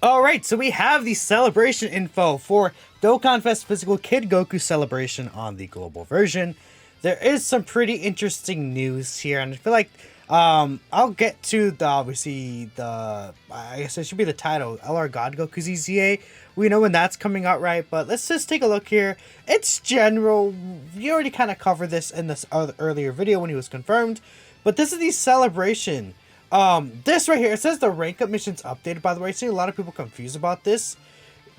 Alright, so we have the celebration info for Dokkan Fest Physical Kid Goku celebration on the global version. There is some pretty interesting news here, and I feel like I'll get to the obviously the I guess it should be the title, LR God Goku's EZA. We know when that's coming out, right? But let's just take a look here. It's general. We already kind of covered this in this earlier video when he was confirmed, but this is the celebration. This right here, it says the rank up missions updated, by the way. I see a lot of people confused about this.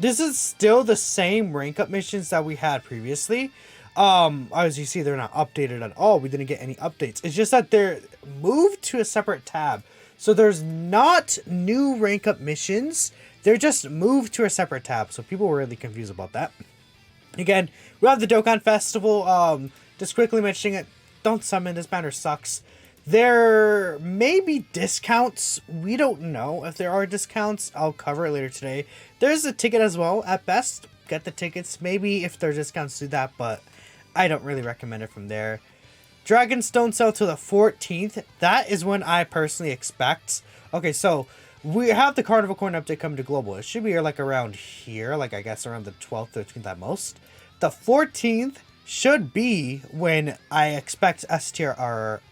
This is still the same rank up missions that we had previously. As you see, they're not updated at all. We didn't get any updates. It's just that they're moved to a separate tab. So there's not new rank up missions. They're just moved to a separate tab. So people were really confused about that. Again, we have the Dokkan Festival. Just quickly mentioning it. Don't summon. This banner sucks. There may be discounts. We don't know if there are discounts. I'll cover it later today. There's a ticket as well. At best, get the tickets. Maybe if there's discounts, do that. But I don't really recommend it from there. Dragonstone sale to the 14th. That is when I personally expect. Okay, so we have the Carnival Coin update coming to global. It should be like around here. Like I guess around the 12th, 13th at most. The 14th should be when I expect STR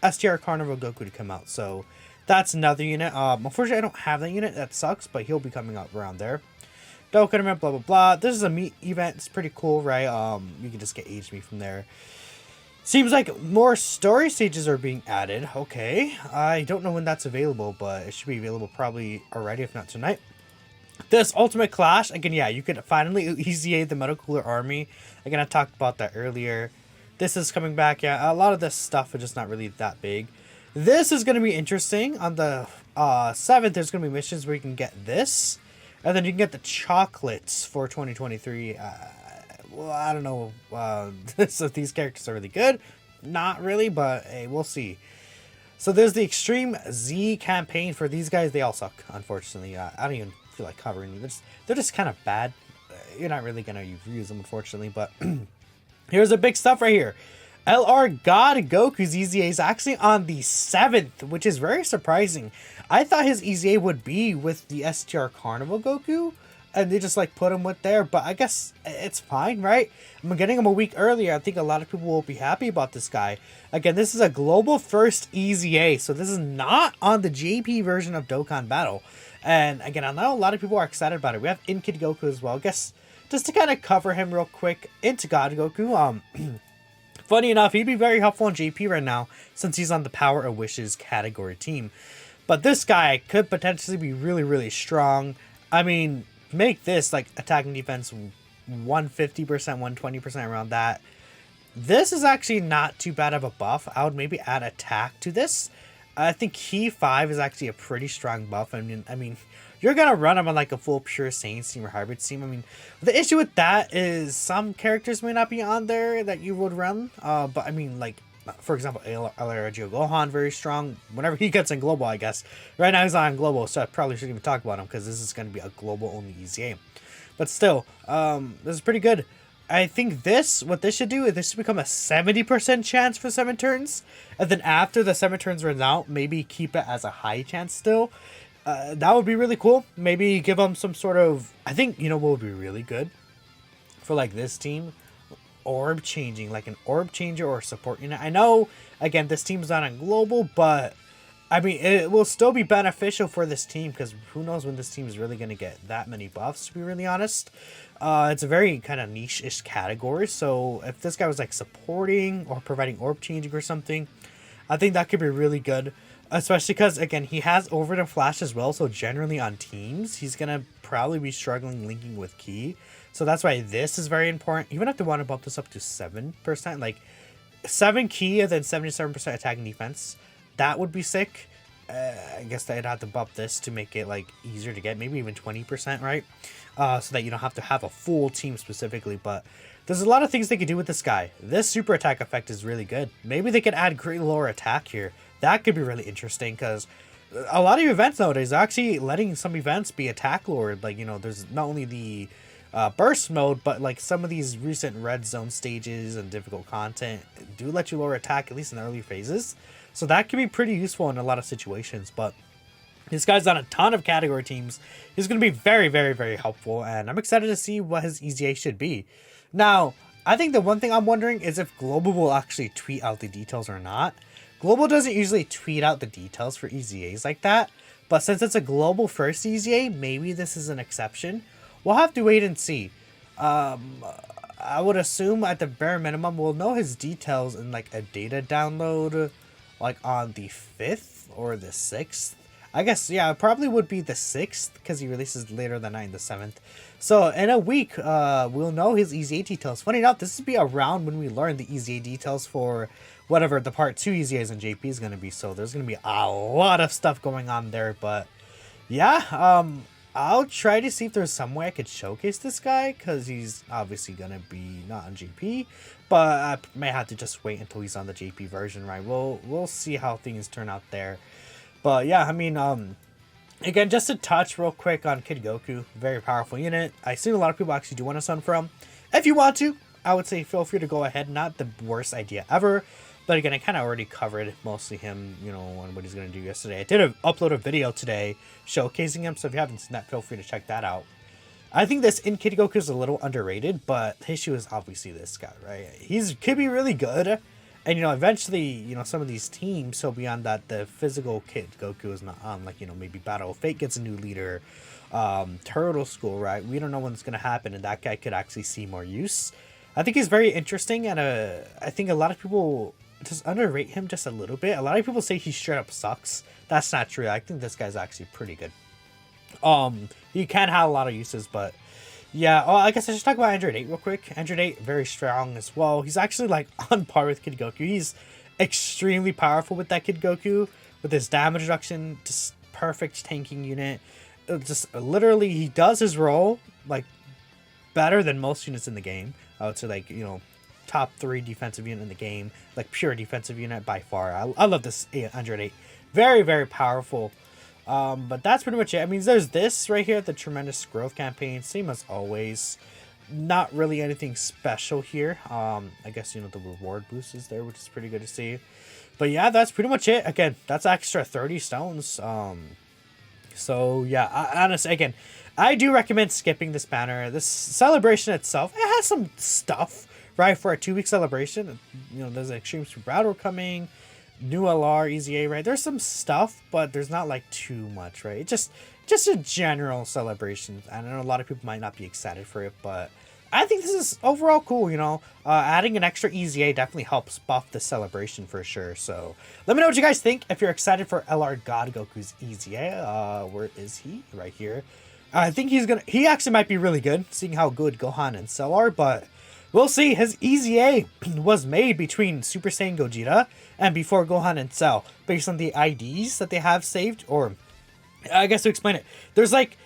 Carnival Goku to come out. So that's another unit. Unfortunately, I don't have that unit. That sucks, but he'll be coming out around there. Dokkan event, blah, blah, blah. This is a meet event. It's pretty cool, right? You can just get HB from there. Seems like more story stages are being added. Okay. I don't know when that's available, but it should be available probably already, if not tonight. This Ultimate Clash, again, yeah, you can finally EZA the Metal Cooler Army. Again, I talked about that earlier. This is coming back, yeah. A lot of this stuff is just not really that big. This is going to be interesting. On the 7th, there's going to be missions where you can get this. And then you can get the chocolates for 2023. Well, I don't know if these characters are really good. Not really, but hey, we'll see. So there's the Extreme Z campaign. For these guys, they all suck, unfortunately. I don't even feel like covering them. They're just kind of bad. You're not really going to use them, unfortunately. But here's the big stuff right here. LR God Goku's EZA is actually on the 7th, which is very surprising. I thought his EZA would be with the STR Carnival Goku, and they just like put him with there, but I guess it's fine, right? I'm getting him a week earlier. I think a lot of people will be happy about this guy. Again, this is a global first EZA, so this is not on the JP version of Dokkan Battle. And again, I know a lot of people are excited about it. We have In-Kid Goku as well. I guess just to kind of cover him real quick, into God Goku, funny enough, he'd be very helpful in JP right now since he's on the Power of Wishes category team. But this guy could potentially be really, really strong. I mean, make this like attacking defense 150%, 120% around that. This is actually not too bad of a buff. I would maybe add attack to this. I think Key 5 is actually a pretty strong buff. I mean, you're going to run him on like a full pure Saiyans team or hybrid team. I mean, the issue with that is some characters may not be on there that you would run. But I mean, like, for example, LR Gohan, very strong. Whenever he gets in global, I guess. Right now he's not on global, so I probably shouldn't even talk about him because this is going to be a global only EZA. But still, this is pretty good. I think what this should do is this should become a 70% chance for 7 turns. And then after the 7 turns runs out, maybe keep it as a high chance still. That would be really cool. Maybe give them some sort of... I think, you know what would be really good for like this team? Orb changing, like an orb changer or support unit. I know, again, this team's not on global, but I mean, it will still be beneficial for this team because who knows when this team is really going to get that many buffs, to be really honest. It's a very kind of niche-ish category, so if this guy was like supporting or providing orb changing or something, I think that could be really good. Especially because, again, he has Overhead and Flash as well, so generally on teams, he's going to probably be struggling linking with Ki. So that's why this is very important. Even if they want to bump this up to 7%, like 7 Ki and then 77% attacking defense, that would be sick. I guess they'd have to bump this to make it like easier to get, maybe even 20%, right? So that you don't have to have a full team specifically, but there's a lot of things they could do with this guy. This super attack effect is really good. Maybe they could add great lower attack here. That could be really interesting because a lot of events nowadays are actually letting some events be attack lowered. Like, you know, there's not only the burst mode, but like some of these recent red zone stages and difficult content do let you lower attack, at least in the early phases. So that can be pretty useful in a lot of situations. But This guy's on a ton of category teams. He's going to be very, very, very helpful, and I'm excited to see what his EZA should be. Now, I think the one thing I'm wondering is if Global will actually tweet out the details or not. Global doesn't usually tweet out the details for EZAs like that, but since it's a global first EZA, maybe this is an exception. We'll have to wait and see. I would assume at the bare minimum we'll know his details in like a data download like on the 5th or the 6th. I guess, yeah, it probably would be the 6th because he releases later than night, the 7th. So in a week, we'll know his EZA details. Funny enough, this would be around when we learn the EZA details for whatever the part 2 EZAs in JP is going to be. So there's going to be a lot of stuff going on there. But yeah, I'll try to see if there's some way I could showcase this guy because he's obviously going to be not on JP. But I may have to just wait until he's on the JP version, right? We'll see how things turn out there. But yeah, I mean, again, just to touch real quick on Kid Goku, very powerful unit. I see a lot of people actually do want to summon from. If you want to, I would say feel free to go ahead. Not the worst idea ever. But again, I kind of already covered mostly him, you know, on what he's going to do yesterday. I did upload a video today showcasing him, so if you haven't seen that, feel free to check that out. I think this in Kid Goku is a little underrated, but the issue is obviously this guy, right? Could be really good. And, you know, eventually, you know, some of these teams, so beyond that, the physical Kid Goku is not on. Like, you know, maybe Battle of Fate gets a new leader. Turtle School, right? We don't know when it's going to happen, and that guy could actually see more use. I think he's very interesting, and I think a lot of people just underrate him just a little bit. A lot of people say he straight up sucks. That's not true. I think this guy's actually pretty good. He can have a lot of uses, but... yeah, I guess I should talk about Android 8 real quick. Android 8, very strong as well. He's actually, like, on par with Kid Goku. He's extremely powerful with that Kid Goku. With his damage reduction, just perfect tanking unit. Just, literally, he does his role, like, better than most units in the game. I would say, like, you know, top 3 defensive unit in the game. Like, pure defensive unit by far. I love this Android 8. Very, very powerful. But that's pretty much it. I mean, there's this right here, the Tremendous Growth Campaign, same as always. Not really anything special here. I guess, you know, the reward boost is there, which is pretty good to see. But yeah, that's pretty much it. Again, that's extra 30 stones. So yeah, honestly, again, I do recommend skipping this banner. This celebration itself, it has some stuff, right, for a 2-week celebration. You know, there's an Extreme Super Battle coming. New LR, EZA, right? There's some stuff, but there's not like too much, right? Just a general celebration. I know a lot of people might not be excited for it, but I think this is overall cool, you know? Adding an extra EZA definitely helps buff the celebration for sure. So let me know what you guys think. If you're excited for LR God Goku's EZA, where is he? Right here. I think he actually might be really good, seeing how good Gohan and Cell are, but we'll see. His EZA was made between Super Saiyan Gogeta and before Gohan and Cell, based on the IDs that they have saved, or I guess to explain it, there's like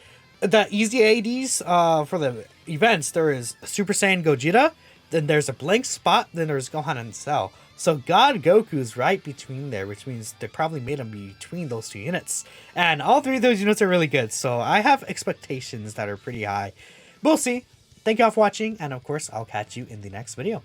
the EZA IDs for the events. There is Super Saiyan Gogeta, then there's a blank spot, then there's Gohan and Cell. So God Goku's right between there, which means they probably made him between those 2 units. And all 3 of those units are really good, so I have expectations that are pretty high. We'll see. Thank you all for watching, and of course, I'll catch you in the next video.